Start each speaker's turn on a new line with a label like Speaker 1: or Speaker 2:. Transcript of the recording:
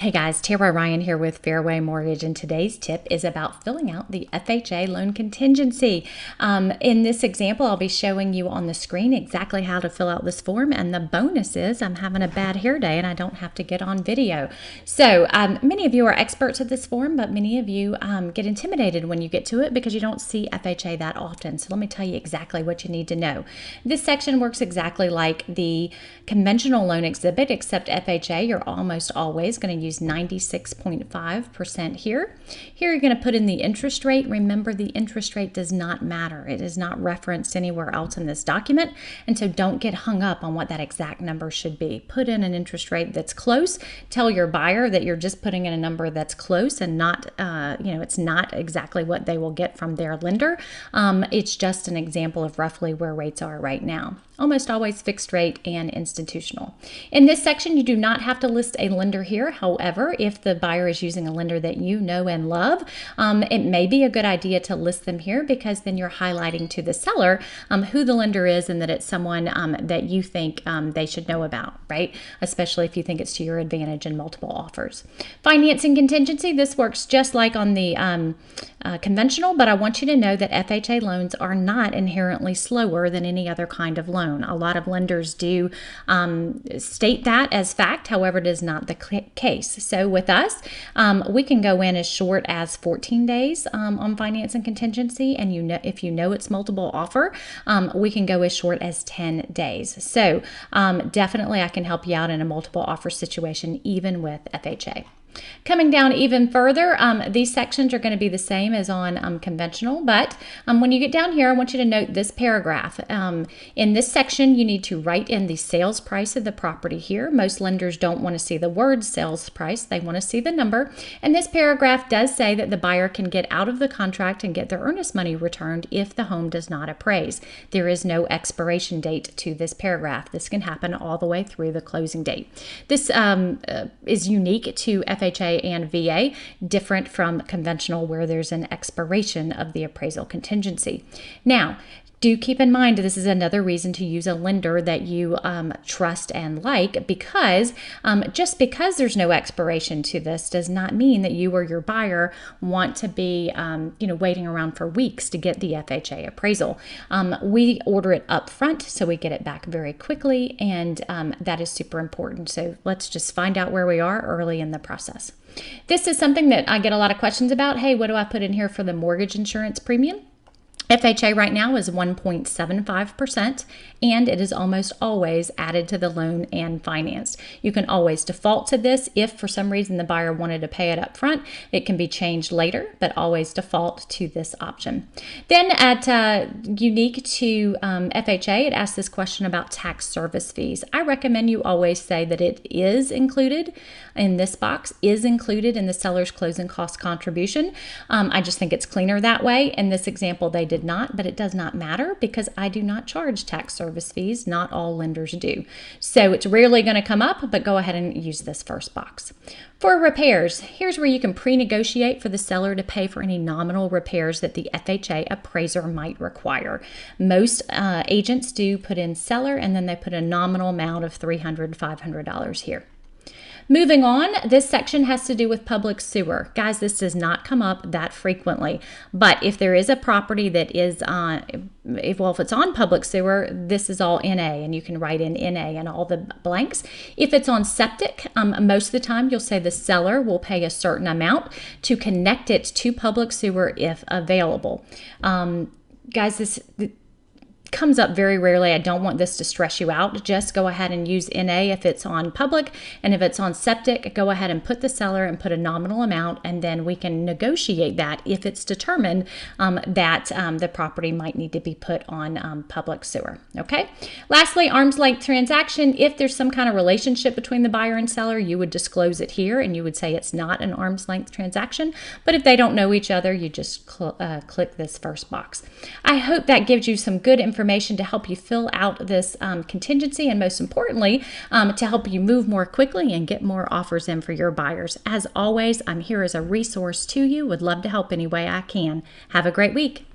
Speaker 1: Hey guys, Tara Ryan here with Fairway Mortgage, and today's tip is about filling out the FHA loan contingency. In this example, I'll be showing you on the screen exactly how to fill out this form, and the bonus is I'm having a bad hair day and I don't have to get on video. So many of you are experts at this form, but many of you get intimidated when you get to it because you don't see FHA that often. So let me tell you exactly what you need to know. This section works exactly like the conventional loan exhibit, except FHA, you're almost always going to use 96.5% here. Here you're going to put in the interest rate. Remember, the interest rate does not matter. It is not referenced anywhere else in this document, and so don't get hung up on what that exact number should be. Put in an interest rate that's close. Tell your buyer that you're just putting in a number that's close and not, it's not exactly what they will get from their lender. It's just an example of roughly where rates are right now. Almost always fixed rate and institutional. In this section, you do not have to list a lender here. However, if the buyer is using a lender that you know and love, it may be a good idea to list them here, because then you're highlighting to the seller who the lender is and that it's someone that you think they should know about, right? Especially if you think it's to your advantage in multiple offers. Financing contingency, this works just like on the conventional, but I want you to know that FHA loans are not inherently slower than any other kind of loan. A lot of lenders do state that as fact, however, it is not the case. So with us, we can go in as short as 14 days on finance and contingency, and if you know it's multiple offer, we can go as short as 10 days. So definitely I can help you out in a multiple offer situation, even with FHA. Coming down even further, these sections are going to be the same as on conventional, but when you get down here, I want you to note this paragraph. In this section, you need to write in the sales price of the property here. Most lenders don't want to see the word sales price. They want to see the number. And this paragraph does say that the buyer can get out of the contract and get their earnest money returned if the home does not appraise. There is no expiration date to this paragraph. This can happen all the way through the closing date. This is unique to FHA and VA, different from conventional where there's an expiration of the appraisal contingency. Now, do keep in mind this is another reason to use a lender that you trust and like, because just because there's no expiration to this does not mean that you or your buyer want to be waiting around for weeks to get the FHA appraisal. We order it up front so we get it back very quickly, and that is super important. So let's just find out where we are early in the process. This is something that I get a lot of questions about. Hey, what do I put in here for the mortgage insurance premium? FHA right now is 1.75%, and it is almost always added to the loan and financed. You can always default to this. If for some reason the buyer wanted to pay it up front, it can be changed later, but always default to this option. Then at unique to FHA, it asks this question about tax service fees. I recommend you always say that it is included in this box, is included in the seller's closing cost contribution. I just think it's cleaner that way. In this example, they did not, but it does not matter because I do not charge tax service fees. Not all lenders do. So it's rarely going to come up, but go ahead and use this first box. For repairs, here's where you can pre-negotiate for the seller to pay for any nominal repairs that the FHA appraiser might require. Most agents do put in seller, and then they put a nominal amount of $300, $500 here. Moving on, this section has to do with public sewer. Guys, this does not come up that frequently, but if there is a property that is if it's on public sewer, this is all NA, and you can write in NA and all the blanks. If it's on septic, most of the time you'll say the seller will pay a certain amount to connect it to public sewer if available. Guys, this comes up very rarely. I don't want this to stress you out. Just go ahead and use NA if it's on public, and if it's on septic, go ahead and put the seller and put a nominal amount, and then we can negotiate that if it's determined that the property might need to be put on public sewer. Okay. Lastly, arm's length transaction. If there's some kind of relationship between the buyer and seller, you would disclose it here, and you would say it's not an arm's length transaction. But if they don't know each other, you just click this first box. I hope that gives you some good information to help you fill out this contingency, and most importantly, to help you move more quickly and get more offers in for your buyers. As always, I'm here as a resource to you. Would love to help any way I can. Have a great week.